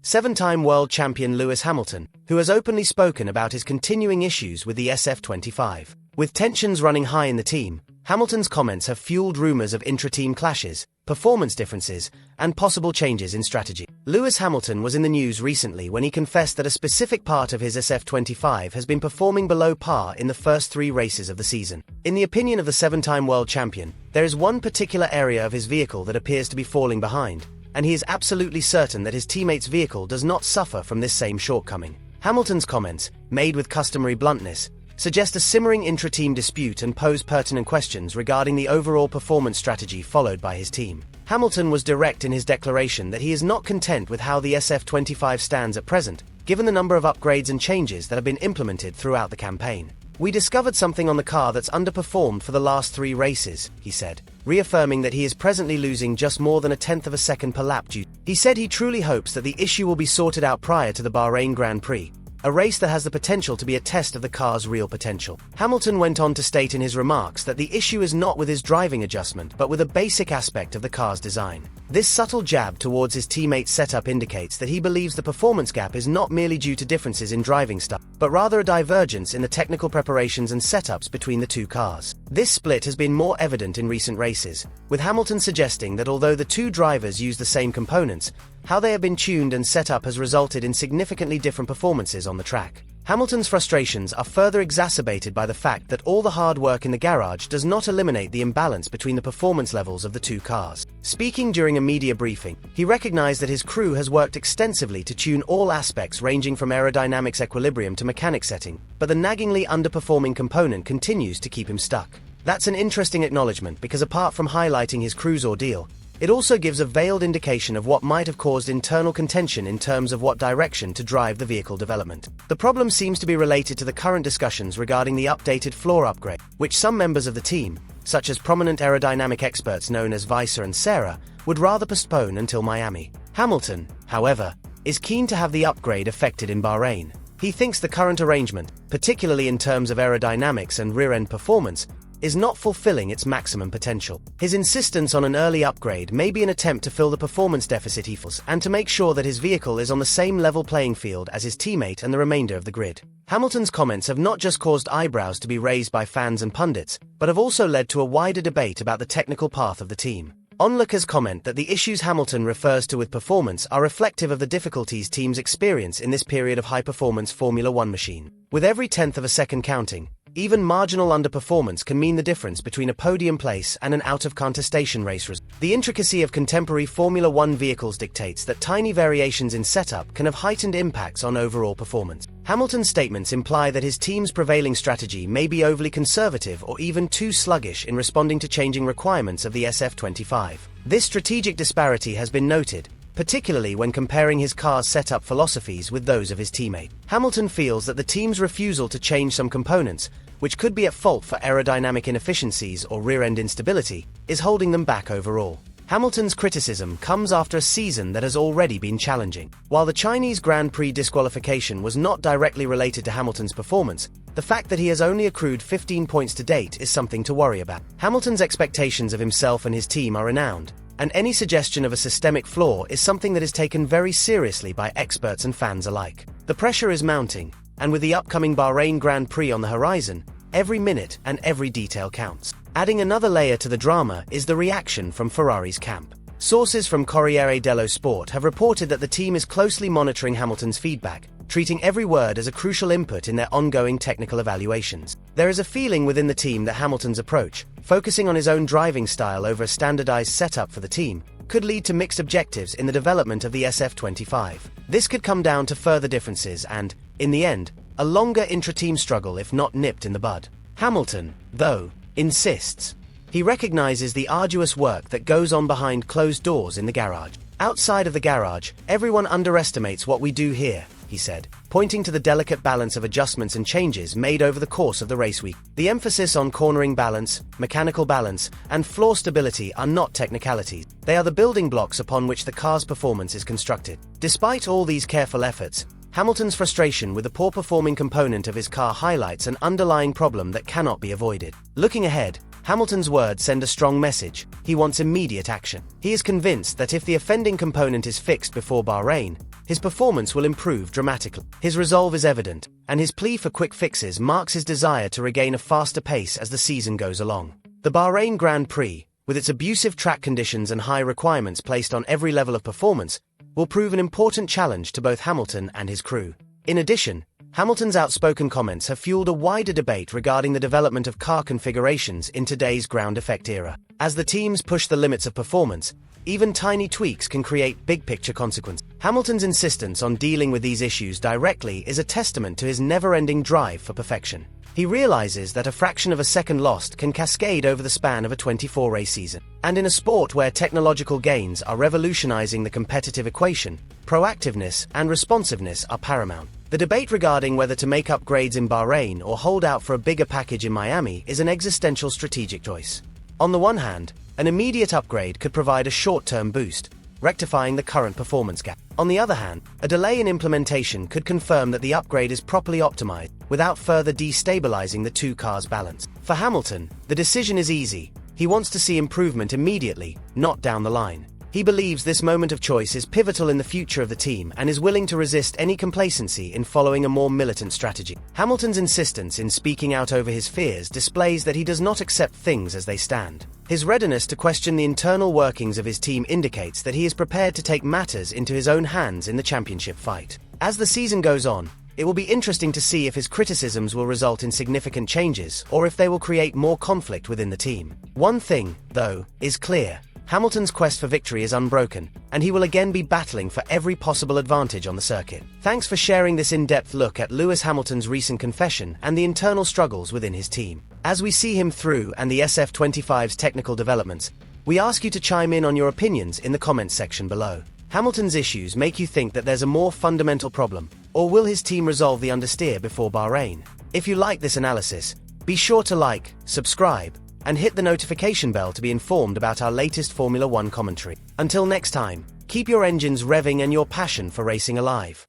Seven-time world champion Lewis Hamilton, who has openly spoken about his continuing issues with the SF25. With tensions running high in the team, Hamilton's comments have fueled rumors of intra-team clashes, performance differences, and possible changes in strategy. Lewis Hamilton was in the news recently when he confessed that a specific part of his SF25 has been performing below par in the first 3 races of the season. In the opinion of the 7-time world champion, there is one particular area of his vehicle that appears to be falling behind, and he is absolutely certain that his teammate's vehicle does not suffer from this same shortcoming. Hamilton's comments, made with customary bluntness, suggest a simmering intra-team dispute and pose pertinent questions regarding the overall performance strategy followed by his team. Hamilton was direct in his declaration that he is not content with how the SF25 stands at present, given the number of upgrades and changes that have been implemented throughout the campaign. "We discovered something on the car that's underperformed for the last 3 races," he said, reaffirming that he is presently losing just more than 1/10 of a second per lap. He said he truly hopes that the issue will be sorted out prior to the Bahrain Grand Prix, a race that has the potential to be a test of the car's real potential. Hamilton went on to state in his remarks that the issue is not with his driving adjustment but with a basic aspect of the car's design. This subtle jab towards his teammate's setup indicates that he believes the performance gap is not merely due to differences in driving style, but rather a divergence in the technical preparations and setups between the 2 cars. This split has been more evident in recent races, with Hamilton suggesting that although the 2 drivers use the same components, how they have been tuned and set up has resulted in significantly different performances on the track. Hamilton's frustrations are further exacerbated by the fact that all the hard work in the garage does not eliminate the imbalance between the performance levels of the 2 cars. Speaking during a media briefing, he recognized that his crew has worked extensively to tune all aspects ranging from aerodynamics equilibrium to mechanic setting, but the naggingly underperforming component continues to keep him stuck. That's an interesting acknowledgement because apart from highlighting his crew's ordeal, it also gives a veiled indication of what might have caused internal contention in terms of what direction to drive the vehicle development. The problem seems to be related to the current discussions regarding the updated floor upgrade, which some members of the team, such as prominent aerodynamic experts known as Visser and Sarah, would rather postpone until Miami. Hamilton, however, is keen to have the upgrade effected in Bahrain. He thinks the current arrangement, particularly in terms of aerodynamics and rear-end performance, is not fulfilling its maximum potential. His insistence on an early upgrade may be an attempt to fill the performance deficit he feels and to make sure that his vehicle is on the same level playing field as his teammate and the remainder of the grid. Hamilton's comments have not just caused eyebrows to be raised by fans and pundits, but have also led to a wider debate about the technical path of the team. Onlookers comment that the issues Hamilton refers to with performance are reflective of the difficulties teams experience in this period of high-performance Formula One machine. With every 1/10 of a second counting, even marginal underperformance can mean the difference between a podium place and an out-of-contestation race result. The intricacy of contemporary Formula One vehicles dictates that tiny variations in setup can have heightened impacts on overall performance. Hamilton's statements imply that his team's prevailing strategy may be overly conservative or even too sluggish in responding to changing requirements of the SF25. This strategic disparity has been noted, particularly when comparing his car's setup philosophies with those of his teammate. Hamilton feels that the team's refusal to change some components, which could be at fault for aerodynamic inefficiencies or rear-end instability, is holding them back overall. Hamilton's criticism comes after a season that has already been challenging. While the Chinese Grand Prix disqualification was not directly related to Hamilton's performance, the fact that he has only accrued 15 points to date is something to worry about. Hamilton's expectations of himself and his team are renowned, and any suggestion of a systemic flaw is something that is taken very seriously by experts and fans alike. The pressure is mounting, and with the upcoming Bahrain Grand Prix on the horizon, every minute and every detail counts. Adding another layer to the drama is the reaction from Ferrari's camp. Sources from Corriere dello Sport have reported that the team is closely monitoring Hamilton's feedback, treating every word as a crucial input in their ongoing technical evaluations. There is a feeling within the team that Hamilton's approach, focusing on his own driving style over a standardized setup for the team, could lead to mixed objectives in the development of the SF25. This could come down to further differences and, in the end, a longer intra-team struggle if not nipped in the bud. Hamilton, though, insists. He recognizes the arduous work that goes on behind closed doors in the garage. "Outside of the garage, everyone underestimates what we do here," he said, pointing to the delicate balance of adjustments and changes made over the course of the race week. The emphasis on cornering balance, mechanical balance, and floor stability are not technicalities. They are the building blocks upon which the car's performance is constructed. Despite all these careful efforts, Hamilton's frustration with the poor-performing component of his car highlights an underlying problem that cannot be avoided. Looking ahead, Hamilton's words send a strong message. He wants immediate action. He is convinced that if the offending component is fixed before Bahrain, his performance will improve dramatically. His resolve is evident, and his plea for quick fixes marks his desire to regain a faster pace as the season goes along. The Bahrain Grand Prix, with its abusive track conditions and high requirements placed on every level of performance, will prove an important challenge to both Hamilton and his crew. In addition, Hamilton's outspoken comments have fueled a wider debate regarding the development of car configurations in today's ground effect era. As the teams push the limits of performance, even tiny tweaks can create big-picture consequences. Hamilton's insistence on dealing with these issues directly is a testament to his never-ending drive for perfection. He realizes that a fraction of a second lost can cascade over the span of a 24-race season. And in a sport where technological gains are revolutionizing the competitive equation, proactiveness and responsiveness are paramount. The debate regarding whether to make upgrades in Bahrain or hold out for a bigger package in Miami is an existential strategic choice. On the one hand, an immediate upgrade could provide a short-term boost, rectifying the current performance gap. On the other hand, a delay in implementation could confirm that the upgrade is properly optimized without further destabilizing the two cars' balance. For Hamilton, the decision is easy. He wants to see improvement immediately, not down the line. He believes this moment of choice is pivotal in the future of the team and is willing to resist any complacency in following a more militant strategy. Hamilton's insistence in speaking out over his fears displays that he does not accept things as they stand. His readiness to question the internal workings of his team indicates that he is prepared to take matters into his own hands in the championship fight. As the season goes on, it will be interesting to see if his criticisms will result in significant changes or if they will create more conflict within the team. One thing, though, is clear. Hamilton's quest for victory is unbroken, and he will again be battling for every possible advantage on the circuit. Thanks for sharing this in-depth look at Lewis Hamilton's recent confession and the internal struggles within his team. As we see him through and the SF25's technical developments, we ask you to chime in on your opinions in the comments section below. Hamilton's issues make you think that there's a more fundamental problem, or will his team resolve the understeer before Bahrain? If you like this analysis, be sure to like, subscribe, and hit the notification bell to be informed about our latest Formula One commentary. Until next time, keep your engines revving and your passion for racing alive.